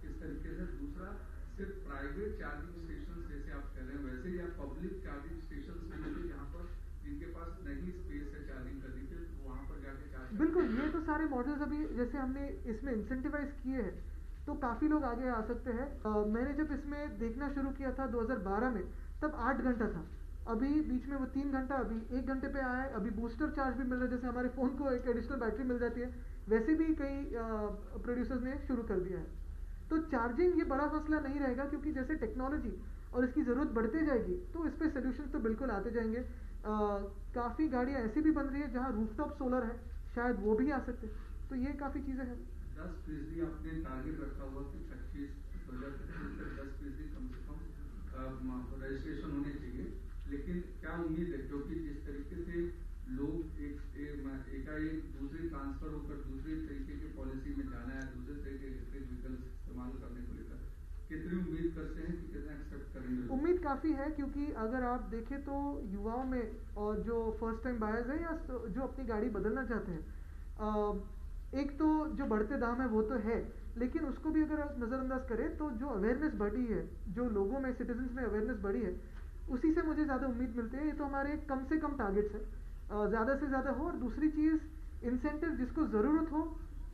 किस तरीके से. दूसरा सिर्फ प्राइवेट चार्जिंग स्टेशन जैसे आप कह रहे हैं वैसे ही आप पब्लिक चार्जिंग स्टेशन में यहाँ पर जिनके पास नहीं स्पेस है चार्जिंग करने के, वहाँ पर जाके चार्ज. बिल्कुल, ये तो सारे मॉडल्स अभी जैसे हमने इसमें इंसेंटिवाइज किए हैं तो काफ़ी लोग आगे आ सकते हैं. मैंने जब इसमें देखना शुरू किया था 2012 में तब 8 घंटा था, अभी बीच में वो 3 घंटा, अभी 1 घंटे पे आया है. अभी बूस्टर चार्ज भी मिल रहा है, जैसे हमारे फ़ोन को एक एडिशनल बैटरी मिल जाती है वैसे भी कई प्रोड्यूसर्स ने शुरू कर दिया है. तो चार्जिंग ये बड़ा मसला नहीं रहेगा क्योंकि जैसे टेक्नोलॉजी और इसकी ज़रूरत बढ़ते जाएगी तो इस पर सोल्यूशन तो बिल्कुल आते जाएंगे. काफ़ी गाड़ियाँ ऐसी भी बन रही है जहाँ रूफटॉप सोलर है, शायद वो भी आ सकते हैं. तो ये काफ़ी चीज़ें हैं. 10% आपने टारगेट रखा हुआ कि 2025 तक 10% कम से कम रजिस्ट्रेशन होने चाहिए. लेकिन क्या उम्मीद है, क्योंकि जिस तरीके से लोग एकाएक दूसरी ट्रांसफर होकर दूसरे तरीके की पॉलिसी में जाना है, दूसरे तरीके के इलेक्ट्रिक व्हीकल्स इस्तेमाल करने को लेकर कितनी उम्मीद करते हैं कि कितना एक्सेप्ट करेंगे? उम्मीद काफ़ी है क्योंकि अगर आप देखें तो युवाओं में और जो फर्स्ट टाइम बायर्स हैं या जो अपनी गाड़ी बदलना चाहते हैं, एक तो जो बढ़ते दाम है वो तो है, लेकिन उसको भी अगर नज़रअंदाज करें तो जो अवेयरनेस बढ़ी है, जो लोगों में सिटीजन्स में अवेयरनेस बढ़ी है, उसी से मुझे ज़्यादा उम्मीद मिलती है. ये तो हमारे कम से कम टारगेट्स है, ज़्यादा से ज़्यादा हो. और दूसरी चीज़ इंसेंटिव जिसको ज़रूरत हो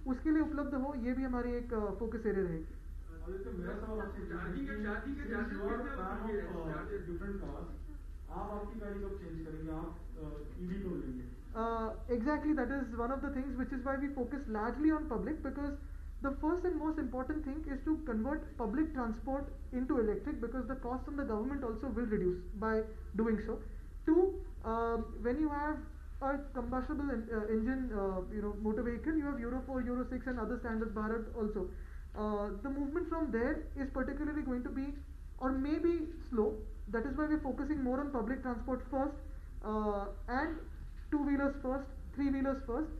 उसके लिए उपलब्ध हो, ये भी हमारी एक फोकस एरिया रहेगी. मेरा सवाल आपसे डिफरेंट कार्स, आप आपकी गाड़ी कब चेंज करेंगे, आप ईवी क्यों लेंगे? Exactly, that is one of the things which is why we focus largely on public, because the first and most important thing is to convert public transport into electric, because the cost on the government also will reduce by doing so. Two, when you have a combustible engine motor vehicle, you have Euro 4, Euro 6 and other standards, Bharat also. The movement from there is particularly going to be or maybe slow. That is why we're focusing more on public transport first, and two-wheelers first, three-wheelers first,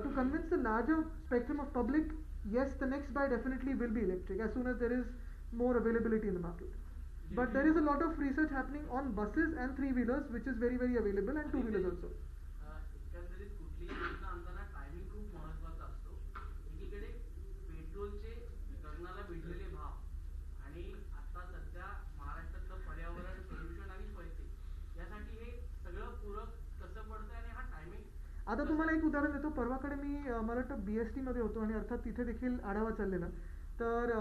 to convince the larger spectrum of public. Yes, the next buy definitely will be electric as soon as there is more availability in the market. But there is a lot of research happening on buses and three-wheelers, which is very, very available, and two-wheelers also. एकंदरीत कुठलीही योजना आणताना timing खूप महत्त्वाचा असतो. एकीकडे पेट्रोलचे गगनाला भिडलेले भाव आणि आता सध्या महाराष्ट्रातलं पर्यावरण, प्रदूषण आणि पैसे यासाठी हे सगळं पूरक कसं पडतं आणि हा टायमिंग. आता तुम्हाला एक उदाहरण देतो. परवाकडे मी मला वाटतं BST मध्ये होतो आणि अर्थात तिथे देखील आढावा चाललेला. तर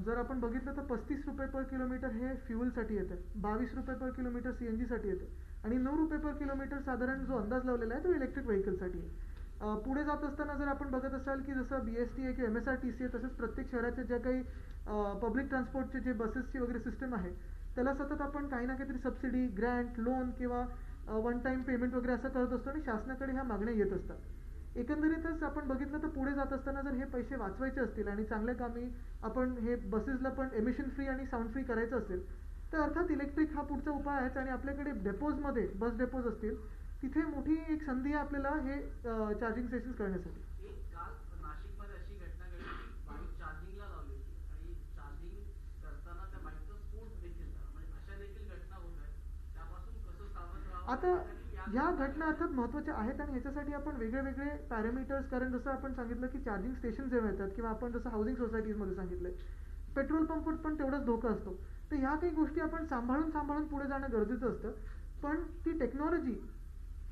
जर आपण बघितलं तर 35 रुपये पर किलोमीटर हे फ्युएलसाठी येतं, 22 रुपये पर किलोमीटर CNG साठी येतं आणि 9 रुपये पर किलोमीटर साधारण जो अंदाज लावलेला आहे तो इलेक्ट्रिक व्हेकलसाठी आहे. पुढे जात असताना जर आपण बघत असाल की जसं BST आहे किंवा MSRTC आहे, तसंच प्रत्येक शहराच्या ज्या काही पब्लिक ट्रान्सपोर्टचे जे बसेसची वगैरे सिस्टम आहे त्याला सतत आपण काही ना काहीतरी सबसिडी, ग्रँट, लोन किंवा वन टाइम पेमेंट वगैरे असं करत असतो आणि शासनाकडे ह्या मागण्या येत असतात. एकंदरीतच आपण बघितलं तर पुढे जात असताना जर हे पैसे वाचवायचे असतील आणि चांगल्या कामी आपण हे बसेसला पण एमिशन फ्री आणि साऊंड फ्री करायचं असेल तर अर्थात इलेक्ट्रिक हा पुढचा उपाय आहेच. आणि आपल्याकडे डेपोजमध्ये बस डेपोज असतील तिथे मोठी एक संधी आहे आपल्याला हे चार्जिंग स्टेशन्स करण्यासाठी. एक काल नाशिकमध्ये अशी घटना घडली की बाईक चार्जिंगला लावली होती आणि चार्जिंग करताना त्या बाईकचा स्फोट देखील झाला. म्हणजे अशा देखील घटना होत आहेत. त्यापासून कसं सावध राहावं. आता ह्या घटना अर्थात महत्त्वाच्या आहेत आणि ह्याच्यासाठी आपण वेगळे वेगळे पॅरामीटर्स, कारण जसं आपण सांगितलं की चार्जिंग स्टेशन जेव्हा येतात किंवा आपण जसं हाऊसिंग सोसायटीजमध्ये सांगितलंय पेट्रोल पंपवर पण तेवढाच धोका असतो. तर ह्या काही गोष्टी आपण सांभाळून पुढे जाणं गरजेचं असतं. पण ती टेक्नॉलॉजी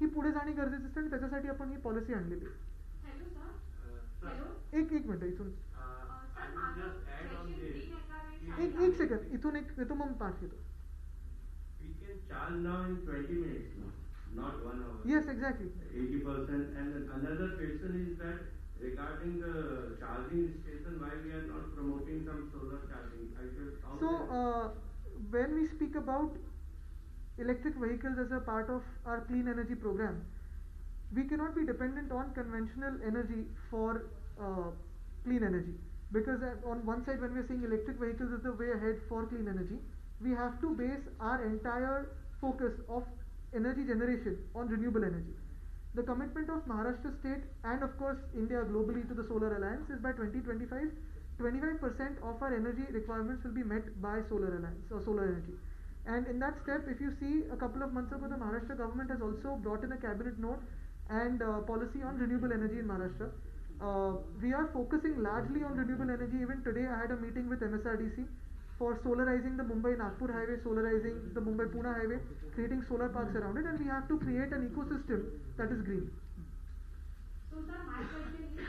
ही पुढे जाणे गरजेचं असतं आणि त्याच्यासाठी आपण ही पॉलिसी आणलेली आहे. एक मिनिट इथून एक सेकंड इथून एक येतो मग 5 येतो. We can charge now in 20 minutes now, not 1 hour. Yes, exactly. 80%. And then another question is that regarding the charging station, why we are not promoting some solar charging? I should count So, that. when we speak about electric vehicles as a part of our clean energy program, we cannot be dependent on conventional energy for clean energy. Because on one side, when we are saying electric vehicles is the way ahead for clean energy, we have to base our entire focus of energy generation on renewable energy. The commitment of Maharashtra state and of course India globally to the Solar Alliance is by 2025, 25% of our energy requirements will be met by Solar Alliance or solar energy. And in that step, if you see a couple of months ago, the Maharashtra government has also brought in a cabinet note and policy on renewable energy in Maharashtra. We are focusing largely on renewable energy. Even today I had a meeting with MSRDC for solarizing the Mumbai-Nagpur highway, solarizing the Mumbai-Pune highway, creating solar parks around it, and we have to create an ecosystem that is green. So sir, my question is,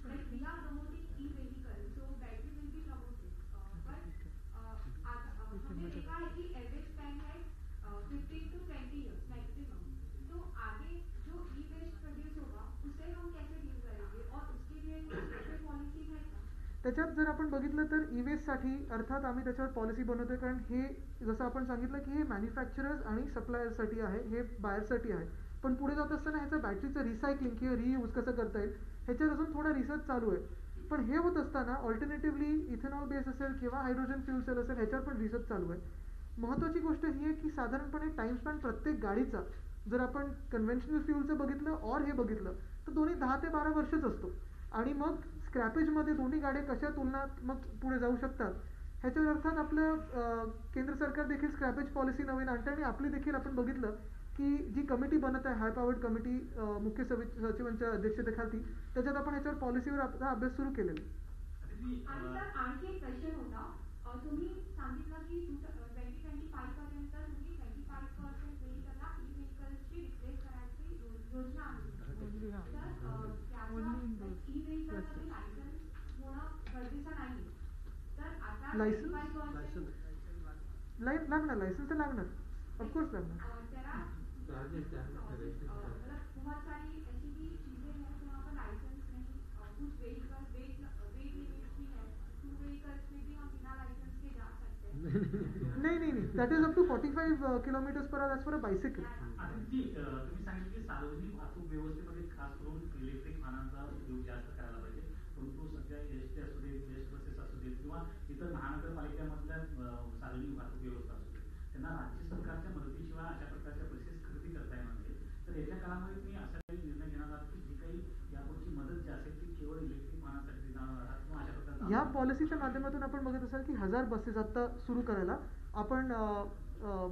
like we are promoting e-vehicle, so battery will be promoted, but हमने देखा है कि average time है 15 to 20 years maximum. तो आगे जो e-waste produce होगा उसे हम कैसे deal करेंगे और उसके लिए कोई पॉलिसी है क्या? त्याच्यात जर आपण बघितलं तर ई-वेस्टसाठी अर्थात आम्ही त्याच्यावर पॉलिसी बनवतोय, कारण हे जसं आपण सांगितलं की हे मॅन्युफॅक्चरर्स आणि सप्लायर्ससाठी आहे, हे बायर्ससाठी आहे. पण पुढे जात असताना ह्याचं बॅटरीचं रिसायकलिंग किंवा रियूज कसं करता येईल ह्याच्यावर अजून थोडा रिसर्च चालू आहे. पण हे होत असताना ऑल्टरनेटिव्हली इथेनॉल बेस असेल किंवा हायड्रोजन फ्युल सेल असेल ह्याच्यावर पण रिसर्च चालू आहे. महत्त्वाची गोष्ट ही आहे की साधारणपणे टाइम स्पॅन प्रत्येक गाडीचा जर आपण कन्व्हेन्शनल फ्युलचं बघितलं और हे बघितलं तर दोन्ही 10 ते 12 वर्षच असतो. आणि मग स्क्रॅपेजमध्ये दोन्ही गाड्या कशा तुलनात मग पुढे जाऊ शकतात ह्याच्यावर अर्थात आपलं केंद्र सरकार देखील स्क्रॅपेज पॉलिसी नवीन आणतं आणि आपली देखील आपण बघितलं की जी कमिटी बनत आहे हाय पॉवर्ड कमिटी मुख्य सचिवांच्या अध्यक्षतेखाली त्याच्यात आपण ह्याच्यावर पॉलिसीवर आपला अभ्यास सुरू केलेला आहे. आणि सर आणखी एक क्वेश्चन होता, तुम्ही सांगितलं की 2025 पर्यंत तुम्ही 25% व्हेकलला ई-व्हेकल्सची रिप्लेस करायची योजना आहे. तर ई-व्हेकलसाठी लायसन्स होणं गरजेचं नाही. तर आता लागणार लायसन्स तर लागणार, ऑफकोर्स लागणार. बहुत सारी ऐसी भी चीजें हैं जहाँ पर लाइसेंस नहीं, कुछ वेट लिमिट्स भी है, 2 व्हीकल्स में भी हम बिना लाइसेंस के जा सकते हैं. नहीं that is up to 45 kilometres per hour for a bicycle. तुम्ही सांगितलं की सार्वजनिक वाहतूक व्यवस्थेमध्ये खास करून इलेक्ट्रिक वाहनांचा उपयोग जास्त करायला पाहिजे. परंतु सध्या एसटी असू दे, बेस्ट बसेस असू दे किंवा किंवा इतर महानगरपालिकेमधल्या सार्वजनिक वाहतूक व्यवस्था असू दे, त्यांना राज्य सरकारच्या मदतीशिवाय अशा प्रकारच्या बसेस खरेदी करता येणार नाही. तर येत्या काळामध्ये तुम्ही असा काही निर्णय घेणार आहात की जी काही यापुढची मदत जी असेल ती केवळ इलेक्ट्रिक वाहनासाठी देणार आहात किंवा अशा प्रकारचा या पॉलिसीच्या माध्यमातून आपण बघत असाल की 1000 बसेस आता सुरू करायला आपण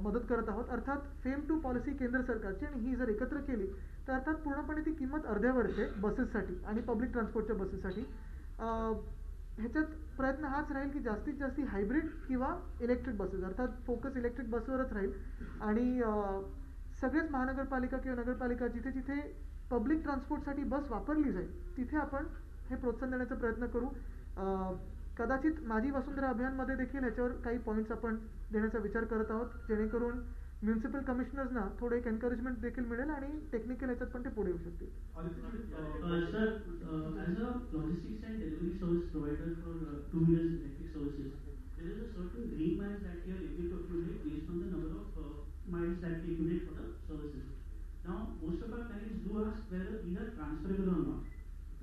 मदत करत आहोत. अर्थात फेम टू पॉलिसी केंद्र सरकारची आणि ही जर एकत्र केली तर अर्थात पूर्णपणे ती किंमत अर्ध्यावर येते बसेससाठी आणि पब्लिक ट्रान्सपोर्टच्या बसेससाठी. ह्याच्यात प्रयत्न हाच राहील की जास्तीत जास्त हायब्रिड किंवा इलेक्ट्रिक बसेस अर्थात फोकस इलेक्ट्रिक बसवरच राहील आणि सगळेच महानगरपालिका किंवा नगरपालिका जिथे जिथे पब्लिक ट्रान्सपोर्टसाठी बस वापरली जाईल तिथे आपण हे प्रोत्साहन देण्याचा प्रयत्न करू. कदाचित माझी वसुंधरा अभियानमध्ये देखील ह्याच्यावर काही पॉईंट्स आपण देण्याचा विचार करत आहोत जेणेकरून म्युन्सिपल कमिशनर्सना थोडं एक एनकरेजमेंट देखील मिळेल आणि टेक्निकल ह्याच्यात पण ते पुढे येऊ शकतील. Sir, as a logistics and delivery service provider for two-wheelers electric services, there is a certain green miles that you are able to accumulate based on the number of miles that you accumulate for the services. Now, most of our clients do ask whether these are transferable or not.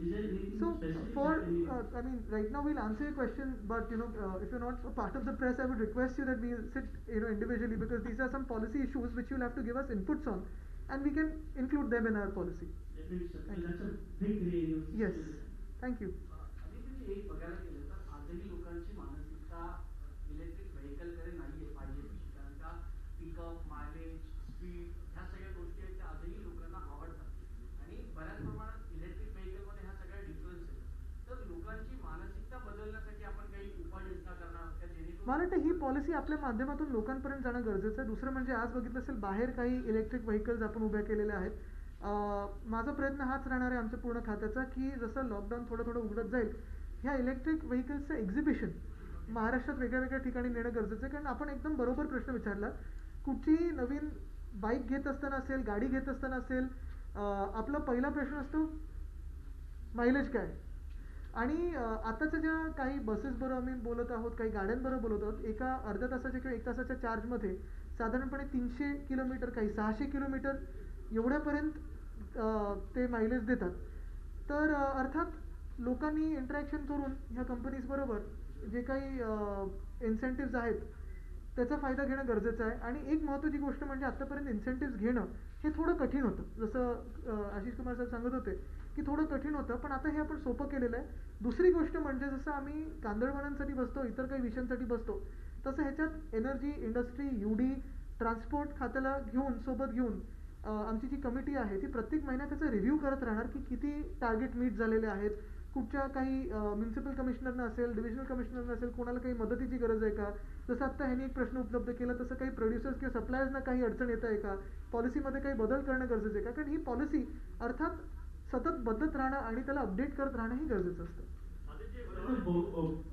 Is there anything So specific? for that can be- I mean right now we'll answer your question, but if you're not a part of the press, I would request you that we sit individually because these are some policy issues which you'll have to give us inputs on, and we can include them in our policy. Definitely, sir. Thank That's a big area. Yes, thank you. आणि तुम्ही एक बघायला गेलं तर आजही लोकांची मानसिकता electric व्हेकलकडे नाहीये पाहिजे तशी. कारण का पिकअप मायलेज स्पीड ह्या सगळ्या गोष्टी आहेत त्या आजही लोकांना आवडतात आणि बऱ्याच प्रमाणात इलेक्ट्रिक व्हेकलमध्ये ह्या सगळ्या डिफरन्स आहेत. तर लोकांची मानसिकता बदलण्यासाठी आपण काही उपाययोजना करणार आहोत का जेणेकरून मला वाटतं ही पॉलिसी आपल्या माध्यमातून लोकांपर्यंत जाणं गरजेचं आहे. दुसरं म्हणजे आज बघितलं असेल बाहेर काही इलेक्ट्रिक व्हेकल्स आपण उभ्या केलेल्या आहेत. माझा प्रयत्न हाच राहणार आहे आमच्या पूर्ण खात्याचा की जसं लॉकडाऊन थोडं थोडं उघडत जाईल ह्या इलेक्ट्रिक व्हेकल्सचं एक्झिबिशन महाराष्ट्रात वेगळ्या वेगळ्या ठिकाणी नेणं गरजेचं आहे. कारण आपण एकदम बरोबर प्रश्न विचारला. कुठची नवीन बाईक घेत असताना असेल गाडी घेत असताना असेल आपला पहिला प्रश्न असतो मायलेज काय. आणि आताच्या ज्या काही बसेसबरोबर आम्ही बोलत आहोत काही गाड्यांबरोबर बोलत आहोत एका अर्ध्या तासाच्या किंवा 1 तासाच्या चार्जमध्ये साधारणपणे 300 किलोमीटर काही 600 किलोमीटर एवढ्यापर्यंत ते मायलेज देतात. तर अर्थात लोकांनी इंटरॅक्शन करून ह्या कंपनीजबरोबर जे काही इन्सेंटिव्ज आहेत त्याचा फायदा घेणं गरजेचं आहे. आणि एक महत्त्वाची गोष्ट म्हणजे आत्तापर्यंत इन्सेंटिव्ज घेणं हे थोडं कठीण होतं. जसं आशिष कुमार साहेब सांगत होते की थोडं कठीण होतं पण आता हे आपण सोपं केलेलं आहे. दुसरी गोष्ट म्हणजे जसं आम्ही कांदळवनांसाठी बसतो इतर काही विषयांसाठी बसतो तसं ह्याच्यात एनर्जी इंडस्ट्री UD ट्रान्सपोर्ट खात्याला सोबत घेऊन आमची जी कमिटी आहे ती प्रत्येक महिन्यात त्याचा रिव्ह्यू करत राहणार की किती टार्गेट मीट झालेले आहेत. कुठच्या काही म्युन्सिपल कमिशनरना असेल डिव्हिजनल कमिशनरना असेल कोणाला काही मदतीची गरज आहे का. जसं आत्ता ह्यांनी एक प्रश्न उपलब्ध केला तसं काही प्रोड्युसर्स किंवा सप्लायर्सना काही अडचण येत आहे का. पॉलिसीमध्ये काही बदल करणं गरजेचं आहे का. कारण ही पॉलिसी अर्थात सतत बदलत राहणं आणि त्याला अपडेट करत राहणं ही गरजेचं असतं.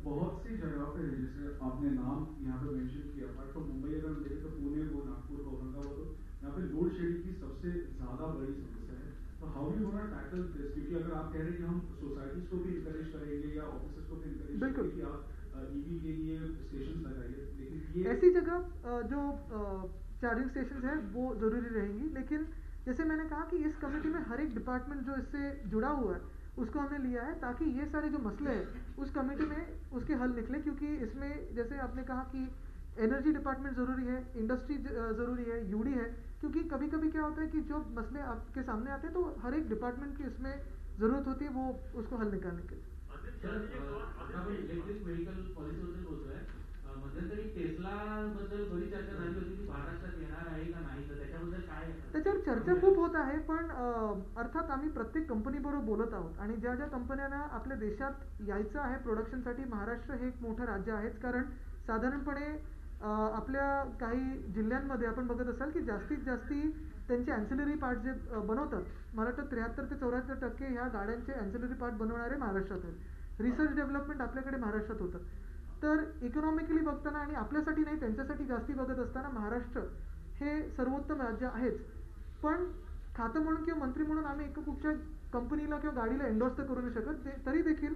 बहुत सी जगह पे जैसे आपने नाम यहाँ पे मेंशन किया अपार्ट फ्रॉम मुंबई अगर हम देखें तो पुणे हो नागपुर हो औरंगाबाद हो यहाँ पे लोड शेडिंग की सबसे ज्यादा बड़ी समस्या है. तो हाउ यू गोना टैकल दिस क्योंकि अगर आप कह रहे हैं कि हम सोसाइटीज को भी इंकरेज करेंगे या ऑफिसेस को भी इंकरेज करेंगे कि आप EV के लिए स्टेशन लगाइए लेकिन ये ऐसी जगह जो चार्जिंग स्टेशन है वो जरूरी रहेंगी. लेकिन जैसे मैंने कहा कि इस कमेटी में हर एक डिपार्टमेंट जो इससे जुड़ा हुआ है उसको हमने लिया है ताकि ये सारे जो मसले हैं उस कमेटी में उसके हल निकले. क्योंकि इसमें जैसे आपने कहा कि एनर्जी डिपार्टमेंट ज़रूरी है इंडस्ट्री ज़रूरी है UD है. क्योंकि कभी कभी क्या होता है कि जो मसले आपके सामने आते हैं तो हर एक डिपार्टमेंट की इसमें ज़रूरत होती है वो उसको हल निकालने के लिए. आता आपण इलेक्ट्रिक व्हेकल पॉलिसीबद्दल बोलतोय. मध्यंतरी टेस्ला बद्दल बरीच चर्चा झाली होती की महाराष्ट्रात येणार आहे का नाही तर त्याच्याबद्दल काय. त्याच्यावर चर्चा खूप होत आहे पण अर्थात आम्ही प्रत्येक कंपनीबरोबर बोलत आहोत आणि ज्या ज्या कंपन्यांना आपल्या देशात यायचं आहे प्रोडक्शनसाठी महाराष्ट्र हे एक मोठं राज्य आहेच. कारण साधारणपणे आपल्या काही जिल्ह्यांमध्ये आपण बघत असाल की जास्तीत जास्ती त्यांचे ॲन्सिलरी पार्ट जे बनवतात मला वाटतं 73 ते 74% ह्या गाड्यांचे ॲन्सिलरी पार्ट बनवणारे महाराष्ट्रात आहेत. रिसर्च डेव्हलपमेंट आपल्याकडे महाराष्ट्रात होतं. तर इकॉनॉमिकली बघताना आणि आपल्यासाठी नाही त्यांच्यासाठी जास्ती बघत असताना महाराष्ट्र हे सर्वोत्तम राज्य आहेच. पण खातं म्हणून किंवा मंत्री म्हणून आम्ही एका कुठच्या कंपनीला किंवा गाडीला एन्डॉर्स तर करू नाही शकत. तरी देखील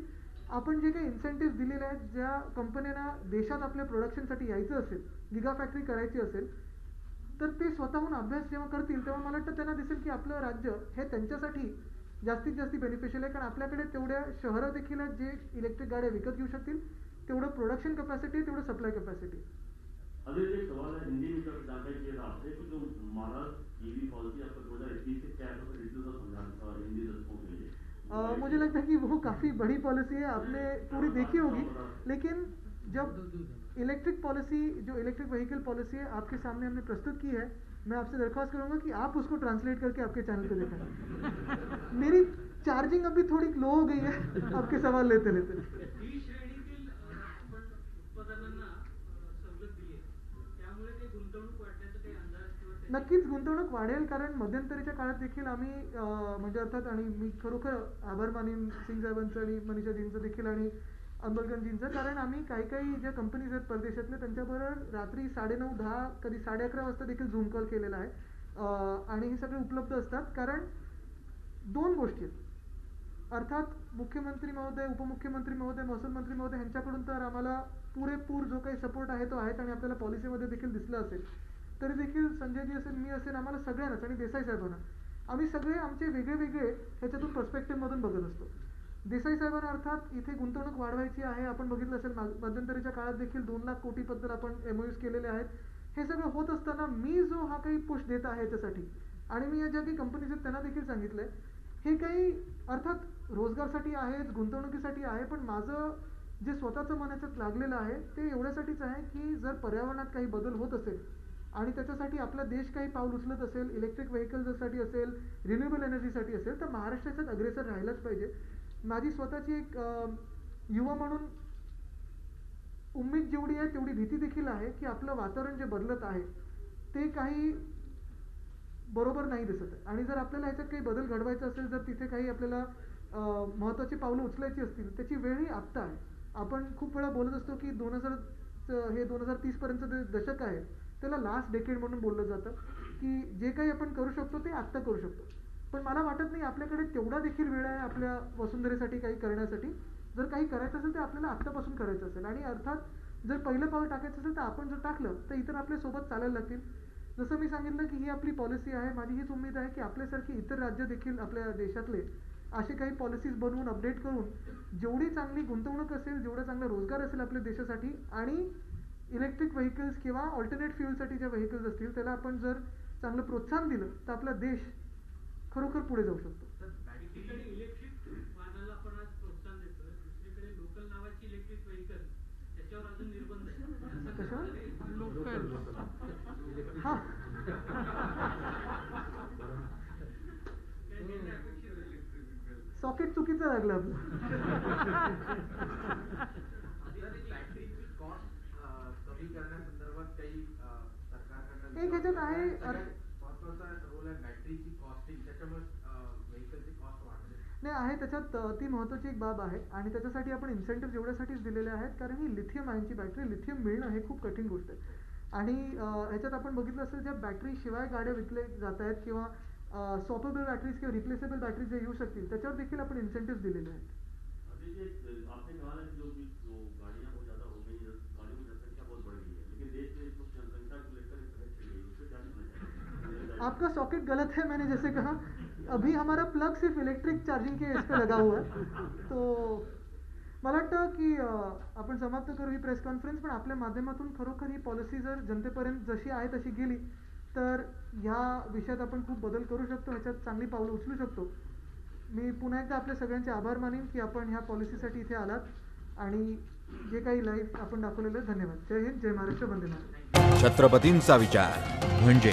आपण जे काही इन्सेंटिव्ह दिलेले आहेत ज्या कंपन्यांना देशात आपल्या प्रोडक्शनसाठी यायचं असेल गिगा फॅक्टरी करायची असेल तर ते स्वतःहून अभ्यास जेव्हा करतील तेव्हा मला वाटतं त्यांना दिसेल की आपलं राज्य हे त्यांच्यासाठी जास्तीत जास्त बेनिफिशियल आहे. कारण आपल्याकडे तेवढ्या शहरं देखील आहेत जे इलेक्ट्रिक गाड्या विकत घेऊ शकतील तेवढं प्रोडक्शन कॅपॅसिटी आहे, तेवढं सप्लाय कॅपॅसिटी. अभी एक सवाल है हिंदी में जानना चाहिए था आपसे कि जो महाराष्ट्र ईवी पॉलिसी आपको 2021 से क्या है रिड्यूस और समझाना हिंदी दर्शकों के लिए. मुझे लगता है कि वो काफ़ी बड़ी पॉलिसी है, आपने पूरी देखी होगी. लेकिन जब इलेक्ट्रिक पॉलिसी, जो इलेक्ट्रिक व्हीकल पॉलिसी है आपके सामने हमने प्रस्तुत की है, मैं आपसे दरख्वास्त करूंगा कि आप उसको ट्रांसलेट करके आपके चैनल पे देखें. मेरी चार्जिंग अभी थोड़ी लो हो गई है आपके सवाल लेते लेते. नक्कीच गुंतवणूक वाढेल, कारण मध्यंतरीच्या काळात देखील आम्ही म्हणजे अर्थात, आणि मी खरोखर आभार मानेन सिंग साहेबांचं आणि मनीषाजींचं देखील आणि अंबलगनजींचं, कारण आम्ही काही ज्या कंपनीज आहेत परदेशातल्या त्यांच्याबरोबर रात्री 9:30, 10, कधी 11:30 वाजता देखील झूम कॉल केलेला आहे. आणि हे सगळे उपलब्ध असतात, कारण 2 गोष्टी आहेत. अर्थात मुख्यमंत्री महोदय, उपमुख्यमंत्री महोदय, महसूल मंत्री महोदय यांच्याकडून तर आम्हाला पुरेपूर जो काही सपोर्ट आहे तो आहेच, आणि आपल्याला पॉलिसीमध्ये देखील दिसलं असेल. तरी देखील संजयजी असेल, मी असेल, आम्हाला सगळ्यांनाच, आणि देसाई साहेबांना, आम्ही सगळे आमचे वेगळे वेगळे ह्याच्यातून पर्स्पेक्टिव्हमधून बघत असतो. देसाई साहेबांना अर्थात इथे गुंतवणूक वाढवायची आहे. आपण बघितलं असेल मध्यंतरीच्या काळात देखील 2 लाख कोटीबद्दल आपण MOUs केलेले आहेत. हे सगळं होत असताना मी जो हा काही पुश देत आहे याच्यासाठी, आणि मी या ज्या काही कंपनीज आहेत त्यांना देखील सांगितलंय, हे काही अर्थात रोजगारसाठी आहेच, गुंतवणुकीसाठी आहे, पण माझं जे स्वतःचं मन याच्यात लागलेलं आहे ते एवढ्यासाठीच आहे की जर पर्यावरणात काही बदल होत असेल आणि त्याच्यासाठी आपला देश काही पाऊल उचलत असेल, इलेक्ट्रिक व्हेकल्ससाठी असेल, रिन्युएबल एनर्जीसाठी असेल, तर महाराष्ट्राच्यात अग्रेसर राहिलाच पाहिजे. माझी स्वतःची एक युवा म्हणून उम्मीद जेवढी आहे तेवढी भीती देखील आहे की आपलं वातावरण जे बदलत आहे ते काही बरोबर नाही दिसत आहे. आणि जर आपल्याला ह्याच्यात काही बदल घडवायचा असेल, जर तिथे काही आपल्याला महत्त्वाची पावलं उचलायची असतील, त्याची वेळही आत्ता आहे. आपण खूप वेळा बोलत असतो की 2030 पर्यंतचं दशक आहे त्याला लास्ट डेकेड म्हणून बोललं जातं, की जे काही आपण करू शकतो ते आत्ता करू शकतो. पण मला वाटत नाही आपल्याकडे तेवढा देखील वेळ आहे आपल्या वसुंधरेसाठी काही करण्यासाठी. जर काही करायचं असेल तर आपल्याला आत्तापासून करायचं असेल, आणि अर्थात जर पहिलं पाऊल टाकायचं असेल तर आपण जर टाकलं तर इतर आपल्यासोबत चालायला लागतील. जसं मी सांगितलं की ही आपली पॉलिसी आहे. माझी हीच उमेद आहे की आपल्यासारखी इतर राज्य देखील आपल्या देशातले असे काही पॉलिसीज बनवून अपडेट करून जेवढी चांगली गुंतवणूक असेल, जेवढा चांगला रोजगार असेल आपल्या देशासाठी, आणि इलेक्ट्रिक व्हेकल्स किंवा ऑल्टरनेट फ्युअलसाठी ज्या व्हेकल्स असतील त्याला आपण जर चांगलं प्रोत्साहन दिलं तर आपला देश खरोखर पुढे जाऊ शकतो. इलेक्ट्रिक वाहनाला आपण आज प्रोत्साहन देतोय, दुसरीकडे लोकल नावाची इलेक्ट्रिक व्हेकल त्याच्यावर अजून निर्बंध आहे. कशावर? लोकल. हा सॉकेट चुकीचं लागलं आपलं. एक ह्याच्यात आहे नाही आहे त्याच्यात ती महत्त्वाची एक बाब आहे, आणि त्याच्यासाठी आपण इन्सेंटिव्ह एवढ्यासाठीच दिलेले आहेत कारण ही लिथियम आयनची बॅटरी, लिथियम मिळणं हे खूप कठीण गोष्ट आहे. आणि ह्याच्यात आपण बघितलं असेल ज्या बॅटरी शिवाय गाड्या विकले जात आहेत किंवा स्वॅपेबल बॅटरीज किंवा रिप्लेसेबल बॅटरीज जे येऊ शकतील त्याच्यावर देखील आपण इन्सेंटिव्ह दिलेले आहेत. आपका सॉकेट गलत है, मैंने जैसे कहा अभी हमारा प्लग सिर्फ इलेक्ट्रिक चार्जिंग के इस पे लगा हुआ है. तो मला वाटतं की आपण समाप्त करू ही प्रेस कॉन्फरन्स, पण आपल्या माध्यमातून खरोखर ही पॉलिसी जर जनतेपर्यंत जशी आहे तशी गेली तर ह्या विषयात आपण खूप बदल करू शकतो, ह्याच्यात चांगली पावलं उचलू शकतो. मी पुन्हा एकदा आपल्या सगळ्यांचे आभार मानेन की आपण ह्या पॉलिसीसाठी इथे आलात आणि जे काही लाईव्ह आपण दाखवलेलं आहे. धन्यवाद. जय हिंद, जय महाराष्ट्र, वंदे मातरम. छत्रपतींचा विचार म्हणजे